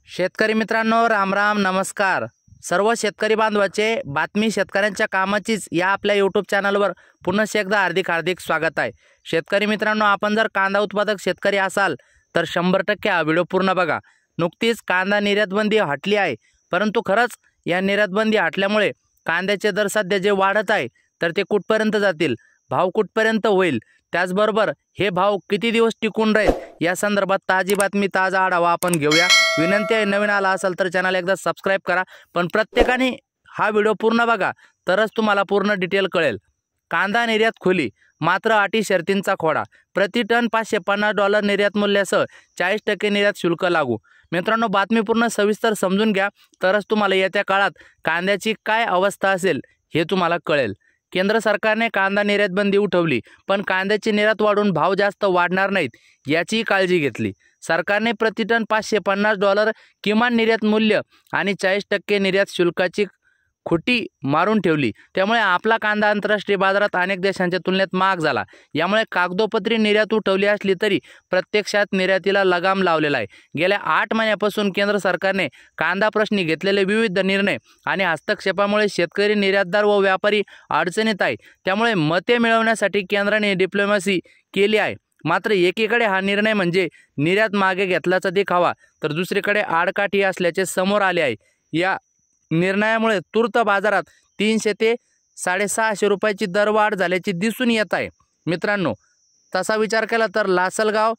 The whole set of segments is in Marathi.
शेतकरी मित्रांनो, राम राम, नमस्कार. सर्व शेतकरी बांधवाचे बातमी शेतकऱ्यांच्या कामाचीच या आपल्या यूट्यूब चॅनलवर पुन्हा एकदा हार्दिक स्वागत आहे. शेतकरी मित्रांनो, आपण जर कांदा उत्पादक शेतकरी असाल तर 100% हा व्हिडिओ पूर्ण बघा. नुकतीच कांदा निर्यातबंदी हटली आहे, परंतु खरंच या निर्यातबंदी हटल्यामुळे कांद्याचे दर सध्या जे वाढत आहे तर ते कुठपर्यंत जातील, भाव कुठपर्यंत होईल, त्याचबरोबर हे भाव किती दिवस टिकून राहील या संदर्भात ताजी बातमी, ताजा आढावा आपण घेऊया. विनंती आहे, नवीन आला असाल तर चॅनल एकदा सबस्क्राईब करा, पण प्रत्येकाने हा व्हिडिओ पूर्ण बघा तरच तुम्हाला पूर्ण डिटेल कळेल. कांदा निर्यात खुली, मात्र अटी शर्तींचा खोडा. प्रति टन $550 निर्यात मूल्यासह 40% निर्यात शुल्क लागू. मित्रांनो, बातमी पूर्ण सविस्तर समजून घ्या, तरच तुम्हाला येत्या काळात कांद्याची काय अवस्था असेल हे तुम्हाला कळेल. केंद्र सरकारने कांदा निर्यात बंदी उठवली, पण कांद्याची निर्यात वाढून भाव जास्त वाढणार नाहीत याचीही काळजी घेतली. सरकारने प्रति टन $550 किमान निर्यात मूल्य आणि 40% निर्यात शुल्काची खुटी मारून ठेवली. त्यामुळे आपला कांदा आंतरराष्ट्रीय बाजारात अनेक देशांच्या तुलनेत महाग झाला. यामुळे कागदोपत्री निर्यात उठवली असली तरी प्रत्यक्षात निर्यातीला लगाम लावलेला आहे. गेल्या 8 महिन्यापासून केंद्र सरकारने कांदा प्रश्नी घेतलेले विविध निर्णय आणि हस्तक्षेपामुळे शेतकरी, निर्यातदार व व्यापारी अडचणीत आहे. त्यामुळे मते मिळवण्यासाठी केंद्राने डिप्लोमॅसी केली आहे. मात्र एकीकडे हा निर्णय म्हणजे निर्यात मागे घेतल्याचा देखावा, तर दुसरीकडे आडकाठी असल्याचे समोर आले आहे. या निर्णयामुळे तूर्त बाजारात 300 ते ₹650 रुपयाची दरवाढ झाल्याची दिसून येत आहे. मित्रांनो, तसा विचार केला तर लासलगाव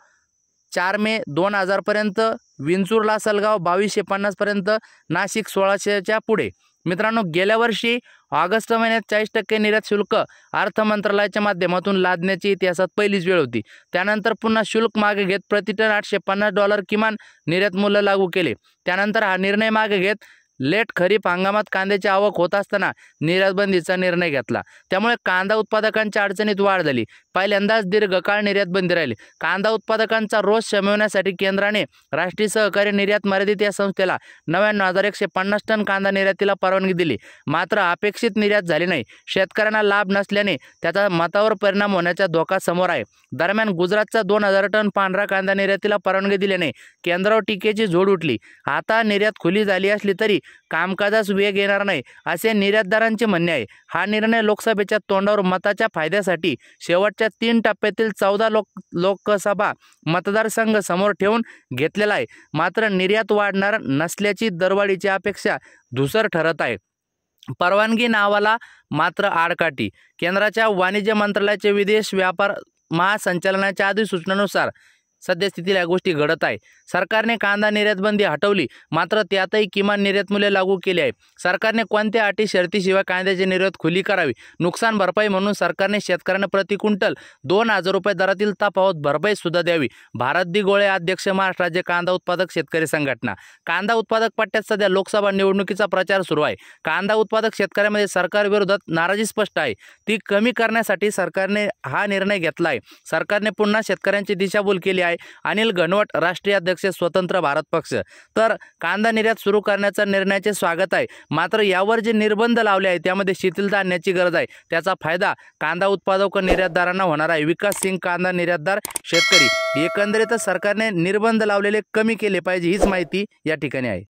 4 मे 2000 पर्यंत, विंचूर लासलगाव 2250 पर्यंत, नाशिक 1600च्या पुढे. मित्रांनो, गेल्या वर्षी ऑगस्ट महिन्यात 40% निर्यात शुल्क अर्थ मंत्रालयाच्या माध्यमातून लादण्याची इतिहासात पहिलीच वेळ होती. त्यानंतर पुन्हा शुल्क मागे घेत प्रति टन $850 किमान निर्यात मूल्य लागू केले. त्यानंतर हा निर्णय मागे घेत लेट खरीप हंगामात कांद्याची आवक होत असताना निर्यातबंदीचा निर्णय घेतला. त्यामुळे कांदा उत्पादकांच्या अडचणीत वाढ झाली. पहिल्यांदाच दीर्घकाळ निर्यातबंदी राहिली. कांदा उत्पादकांचा रोष शमवण्यासाठी केंद्राने राष्ट्रीय सहकारी निर्यात मर्यादित या संस्थेला 99,150 टन कांदा निर्यातीला परवानगी दिली. मात्र अपेक्षित निर्यात झाली नाही. शेतकऱ्यांना लाभ नसल्याने त्याचा मतावर परिणाम होण्याचा धोका समोर आहे. दरम्यान गुजरातचा 2000 टन पांढरा कांदा निर्यातीला परवानगी दिल्याने केंद्रावर टीकेची झोड उठली. आता निर्यात खुली झाली असली तरी कामकाजास वेग येणार नाही असे निर्यातदारांचे म्हणणे आहे. हा निर्णय लोकसभेच्या तोंडावर मताच्या फायद्यासाठी शेवटच्या 3 टप्प्यातील 14 लोकसभा मतदारसंघ समोर ठेवून घेतलेला आहे. मात्र निर्यात वाढणार नसल्याची दरवाढीची अपेक्षा धूसर ठरत आहे. परवानगी नावाला मात्र आडकाठी. केंद्राच्या वाणिज्य मंत्रालयाचे विदेश व्यापार महासंचालनाच्या अधिसूचनेनुसार सद्यस्थितीला या गोष्टी घडत आहे. सरकारने कांदा निर्यातबंदी हटवली, मात्र त्यातही किमान निर्यात मूल्य लागू केले आहे. सरकारने कोणत्या अटी शर्तीशिवाय कांद्याची निर्यात खुली करावी. नुकसान भरपाई म्हणून सरकारने शेतकऱ्यांना प्रति क्विंटल ₹2000 दरातील तफावत भरपाई सुद्धा द्यावी. भारत दी गोळे अध्यक्ष, महाराष्ट्र राज्य कांदा उत्पादक शेतकरी संघटना. कांदा उत्पादक पट्ट्यात सध्या लोकसभा निवडणुकीचा प्रचार सुरू आहे. कांदा उत्पादक शेतकऱ्यांमध्ये सरकार विरोधात नाराजी स्पष्ट आहे. ती कमी करण्यासाठी सरकारने हा निर्णय घेतला आहे. सरकारने पुन्हा शेतकऱ्यांची दिशाभूल केली आहे. अनिल घनवट, राष्ट्रीय अध्यक्ष, स्वतंत्र भारत पक्ष. तर कांदा निर्यात सुरू करण्याचा निर्णयाचे स्वागत आहे, मात्र यावर जे निर्बंध लावले आहेत त्यामध्ये शिथिलता आणण्याची गरज आहे. त्याचा फायदा कांदा उत्पादक व निर्यातदारांना होणार आहे. विकास सिंग, कांदा निर्यातदार शेतकरी. एकंदरीत सरकारने निर्बंध लावलेले कमी केले पाहिजे, हीच माहिती या ठिकाणी आहे.